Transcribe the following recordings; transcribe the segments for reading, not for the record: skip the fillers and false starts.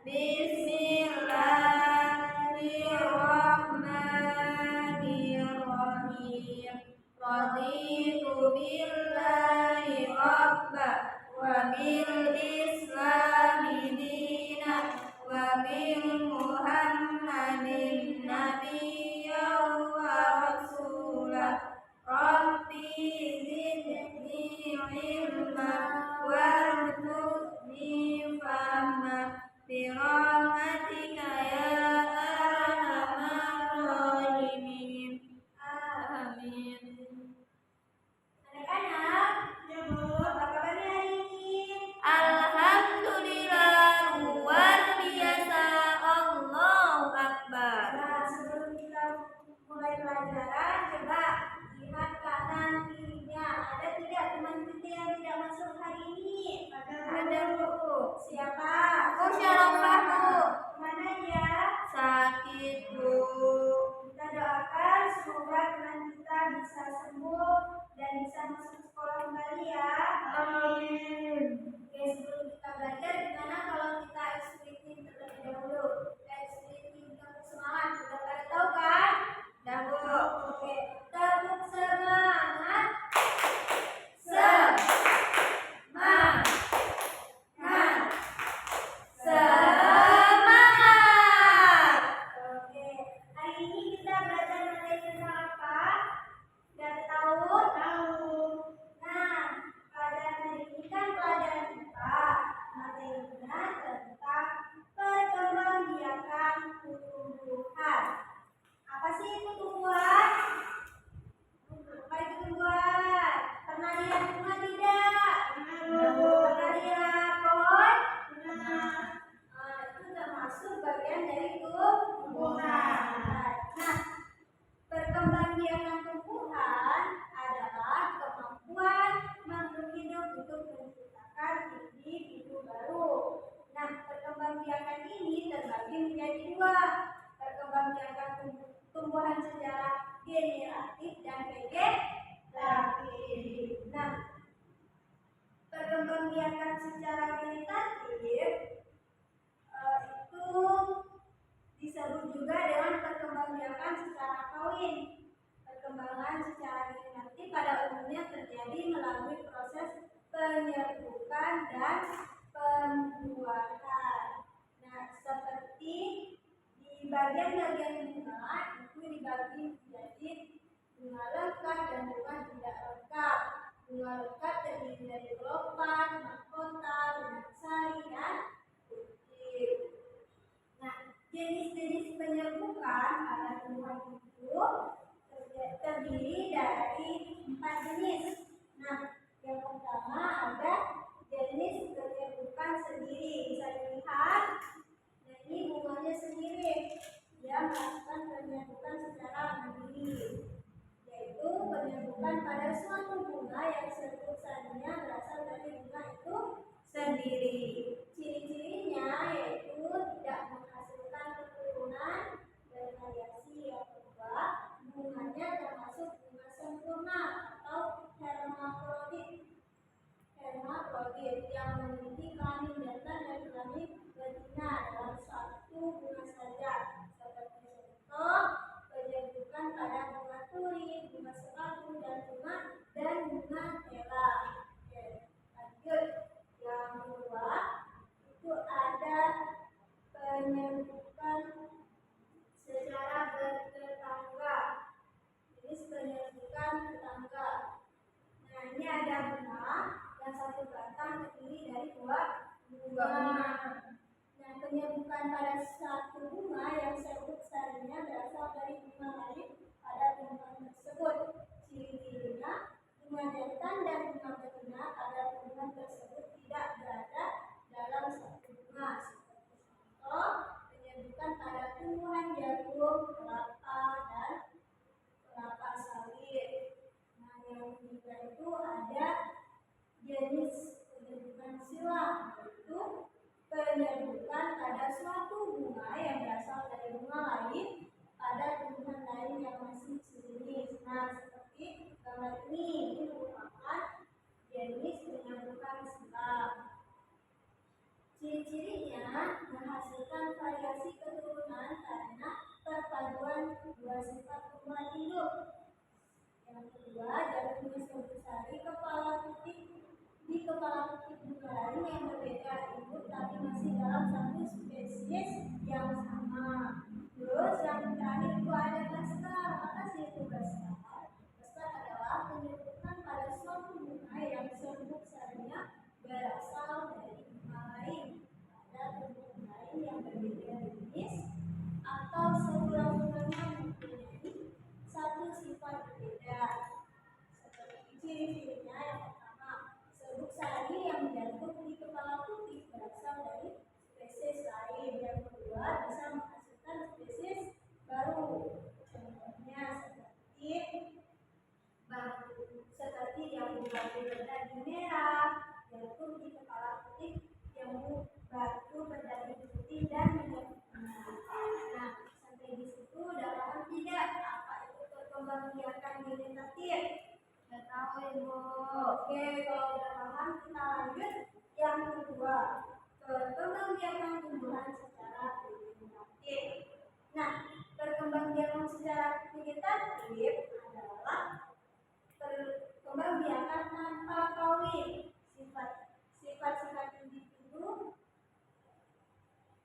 Bismillahirrahmanirrahim. Raditu billahi rabba wa bil islami dina wa bil muhammadin nabiyya wa rasulah. Rabbi zidni ilma warzuqni fahma birahmatika ya arhamar rahimin. Amin. Anak-anak, apa kabarnya hari ini? Alhamdulillah, luar biasa. Allahu Akbar. Nah, sebelum kita mulai pelajaran, coba lihat kanan kirinya. Ada tidak teman kita yang tidak masuk hari ini? Ada, Bu. Siapa? Oh, Syarofah, Bu. Mana ya? Sakit, Bu. Kita doakan semoga teman kita bisa sembuh dan bisa masuk sekolah kembali ya. Amin. Oke, sebelum kita belajar, gimana kalau kita explicating terlebih dahulu? Explicating tepuk semangat, sudah pada tahu kan? Dah, Bu. Oke, tepuk semangat. Semangat. Semangat. Oke, hari ini kita belajar materi tentang apa? Sudah tahu? Tahu. Nah, pelajaran hari ini kan pelajaran IPA. Materinya tentang perkembangbiakan tumbuhan. Apa sih itu tumbuhan? Apa itu tumbuhan? Pernah lihat bunga tidak? Pernah lihat pohon? Pernah. Itu termasuk bagian dari tumbuhan. Nah, perkembangbiakan tumbuhan adalah kemampuan makhluk hidup untuk menciptakan individu baru. Nah, perkembangbiakan ini terbagi menjadi dua. Perkembangbiakan tumbuhan secara generatif dan vegetatif. Nah, perkembangbiakan secara generatif itu disebut juga dengan perkembangbiakan secara kawin. Perkembangan secara generatif pada umumnya terjadi melalui proses penyerbukan dan pembuahan. Nah, seperti di bagian-bagian bunga itu dibagi menjadi bunga lengkap dan bunga tidak lengkap. Bunga lengkap terdiri dari gelopan, mahkota, lunak sari, dan putih. Nah, jenis-jenis penyerbukan pada tumbuhan itu terdiri dari 4 jenis. Nah, yang pertama ada jenis penyerbukan sendiri. Bisa dilihat, nah ini bunganya sendiri. Dia melakukan penyerbukan secara mandiri, yaitu penyerbukan pada suatu bunga yang serbuk sarinya berasal dari bunga itu sendiri. Ciri-cirinya yaitu tidak menghasilkan keturunan bervariasi. Yang kedua, bunganya termasuk bunga sempurna atau hermafrodit. Hermafrodit yang memiliki kelamin jantan dan kelamin betina dalam satu bunga saja. Seperti contoh penyerbukan pada bunga turi, bunga sepatu, dan bunga tela. Oke, lanjut. Yang kedua itu ada penyerbukan secara bertetangga. Jenis penyerbukan tetangga. Nah, ini ada bunga yang satu batang terdiri dari dua bunga. Nah, penyerbukan pada satu bunga yang serbuk sarinya berasal dari bunga lain pada tumbuhan tersebut. Ciri-cirinya, bunga jantan dan bunga betina pada tumbuhan tersebut tidak berada dalam satu bunga. Seperti contoh, penyerbukan pada tumbuhan jagung, kelapa, dan kelapa sawit. Nah, yang ketiga itu ada jenis penyerbukan silang, yaitu penyerbukan pada suatu bunga yang berasal dari bunga lain pada tumbuhan lain yang masih sejenis. Nah, seperti gambar ini merupakan jenis penyerbukan silang. Ciri-cirinya menghasilkan dua sifat tumbuhan hidup. Yang kedua, jatuhnya serbuk sari kepala putih di kepala putih bunga lain yang berbeda induk tapi masih dalam satu spesies yang sama. Terus yang terakhir itu ada Gastar. Apa sih itu Gastar? Gastar adalah penyebutan pada suatu bunga yang serbuk sarinya berasal dari bunga lain. Ada bentuk lain yang berbeda jenis atau sebuah bunganya mempunyai satu sifat berbeda. Seperti ciri-cirinya yang pertama, serbuk sari yang menjatuh di kepala putih berasal dari spesies lain. Yang kedua, bisa menghasilkan spesies baru. Contohnya seperti yang batu berdaging merah, jatuh di kepala putih, yang batu berdaging putih dan menjadi. Nah, sampai di situ udah paham tidak apa itu perkembangbiakan vegetatif? Udah tahu Ibu. Oke, kalau udah paham kita lanjut yang kedua, perkembangbiakan tumbuhan secara vegetatif. Nah, perkembangbiakan secara vegetatif adalah perkembangbiakan tanpa kawin. Sifat-sifat individu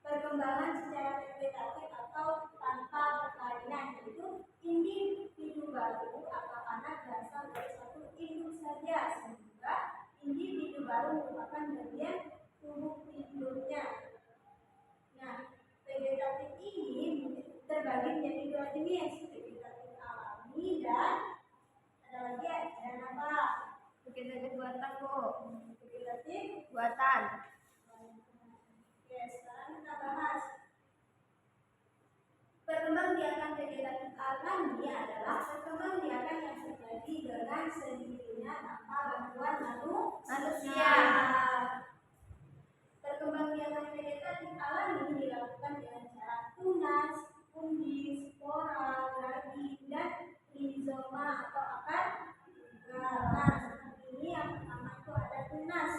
perkembangan secara vegetatif atau tanpa perkawinan, yaitu individu baru atau anak berasal dari satu induk saja, sehingga individu baru merupakan bagian tubuh induknya. Nah, vegetatif ini terbagi menjadi dua jenis, vegetatif alami dan ada lagi dan apa? Vegetatif buatan, Bu. Vegetatif buatan. Oke, sekarang kita bahas perkembangbiakan vegetatif alami adalah perkembangbiakan yang terjadi dengan sendirinya tanpa bantuan manusia. Perkembangbiakan vegetatif alami dilakukan dengan cara tunas, umbi, spora, geragi, dan rizoma atau akar. Nah, seperti ini yang pertama itu ada tunas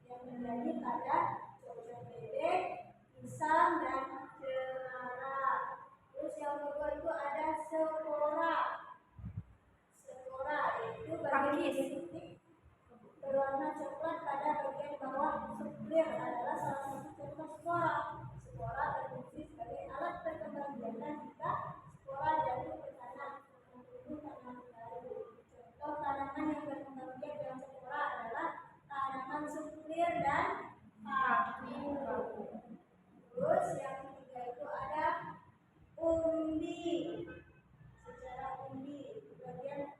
yang menjadi pada cocok bebek, pisang, dan cemara. Terus yang kedua itu ada spora. Spora itu bagian titik berwarna coklat pada bagian bawah suplir adalah salah satu contoh spora. Spora berfungsi sebagai alat perkembangbiakan jika spora jatuh ke tanah tumbuh tanaman baru. Contoh tanaman yang berkembangbiak dengan spora adalah tanaman suplir dan paku. Terus yang ketiga itu ada umbi. Secara umbi bagian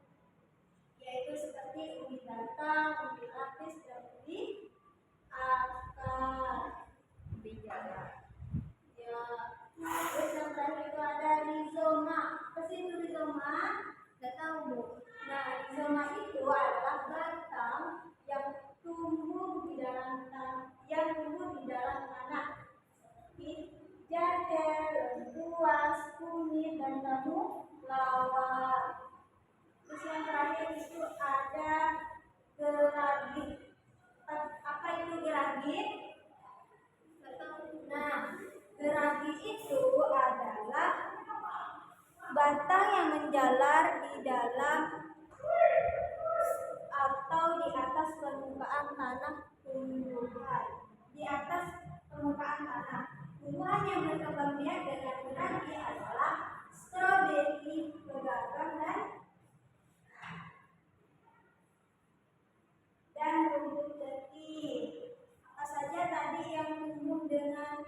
yaitu seperti umbi batang, umbi lapis, dan umbi akar. Umbi jalan. Ya. Terus yang terakhir itu ada rizoma. Apa sih itu rizoma? Nggak tahu, Bu. Nah, rizoma itu adalah batang yang tumbuh di dalam tanah, seperti jahe, lengkuas, kunyit, dan temulawak. Terus yang terakhir itu ada geragi. Apa itu geragi? Nah, geragi itu adalah batang yang menjalar di dalam atau di atas permukaan tanah tumbuhan. Di atas permukaan tanah. Tumbuhan yang berkembangbiak dengan geragi adalah stroberi, pegagang, dan rumput teki. Apa saja tadi yang tumbuh dengan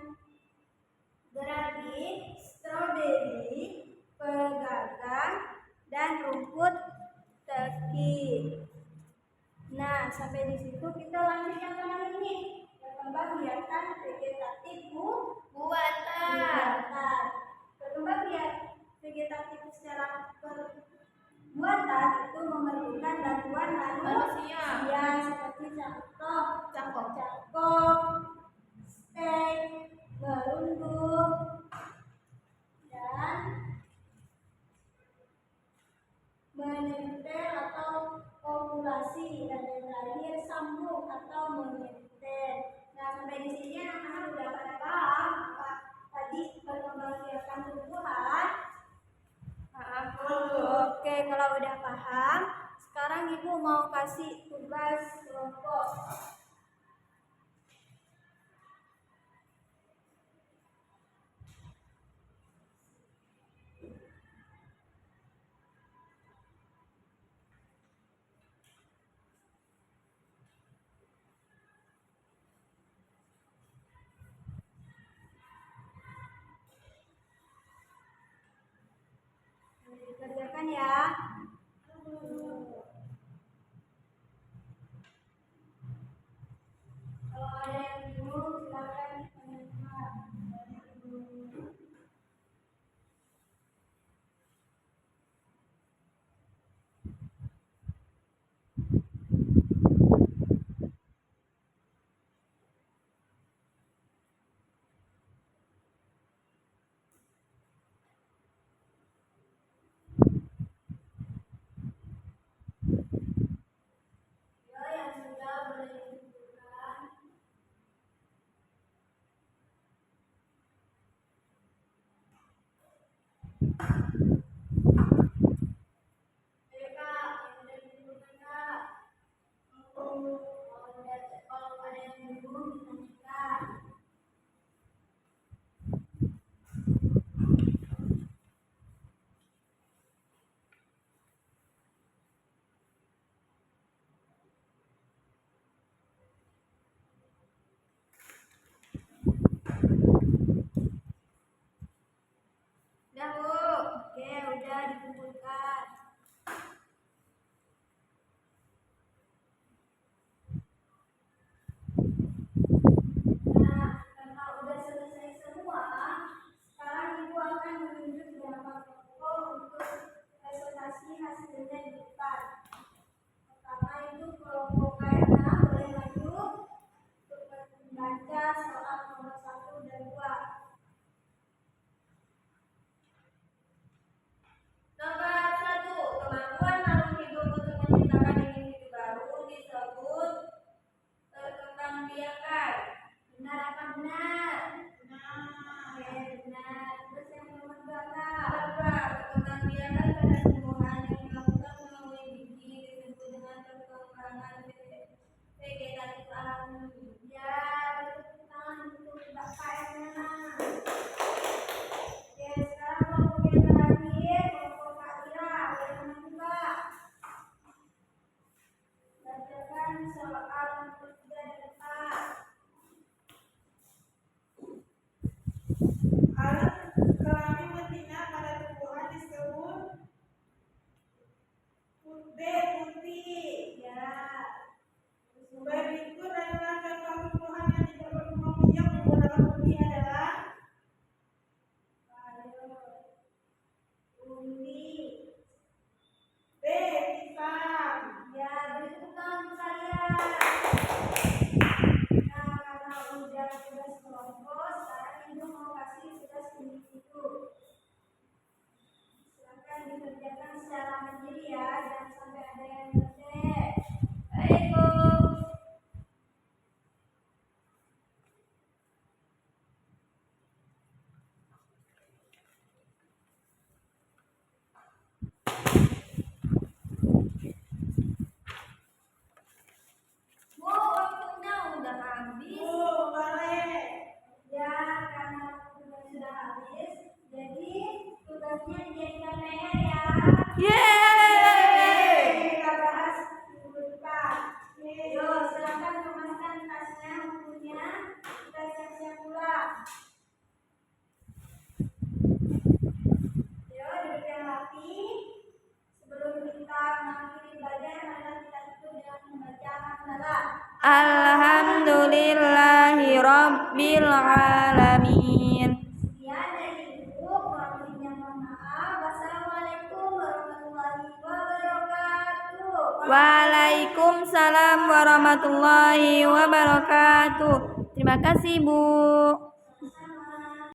geragi, stroberi, pegagang, dan rumput teki. Nah, sampai di situ kita lanjut yang terakhir ini, perkembangbiakan vegetatif buatan. Perkembangbiakan vegetatif secara perbuatan itu memerlukan bantuan manusia seperti cangkok, stek, berunduk, dan menempel atau ovulasi, dan yang terakhir Kerjakan ya. Kalau ada yang bingung silakan ditanyakan. Ya, yang sudah boleh dikumpulkan. Ayo Kak, yang sudah dikumpulkan Kak. Kalau ada yang bingung ditanyakan. Udah Bu, oke udah dikumpulkan. Nah, karena udah selesai semua, sekarang Ibu akan menunjuk beberapa kelompok untuk presentasi hasilnya di depan. Pertama itu kelompok KRA boleh maju untuk membaca soal nomor 1 dan 2. Nomor 1, kemampuan makhluk hidup untuk menciptakan individu baru disebut terkembangbiakan. Benar apa benar? Benar. Oke, benar. Terus yang nomor 2 Kak. Terkembangbiakan pada tumbuhan yang dilakukan melalui biji disebut dengan perkembangan vegetatif alami. Ya, tepuk tangan untuk Mbak KM-nya. Oke, sekarang kelompok yang terakhir, kelompok Kak Ira. Boleh maju Kak. Bacakan soal nomor 3 dan 4. Alat kelamin betina pada tumbuhan disebut putih. Ya. Berikut adalah contoh tumbuhan yang tidak berkembang biak menggunakan putih adalah Umbi. B. Pisang. Ya, beri tepuk tangan untuk kalian. Nah, karena udah tugas kelompok, sekarang Ibu mau kasih tugas individu. Silakan dikerjakan secara mandiri ya, jangan sampai ada yang ngetek. Baik, Bu. Bu, waktunya udah habis. Balik. Ya, karena waktunya sudah habis, jadi tugasnya dijadikan PR ya. Yeay. Kita bahas minggu depan. Yo, silakan kemaskan tasnya, bukunya. Kita siap-siap pulang. Yo, duduk yang rapi. Sebelum kita mengakhiri belajar, marilah kita tutup dengan membaca hamdalah. Alhamdulillahi Rabbil Alamin. Sekian dari Ibu, kurang lebihnya mohon maaf. Wassalamualaikum warahmatullahi wabarakatuh. Waalaikumsalam warahmatullahi wabarakatuh. Terima kasih Bu.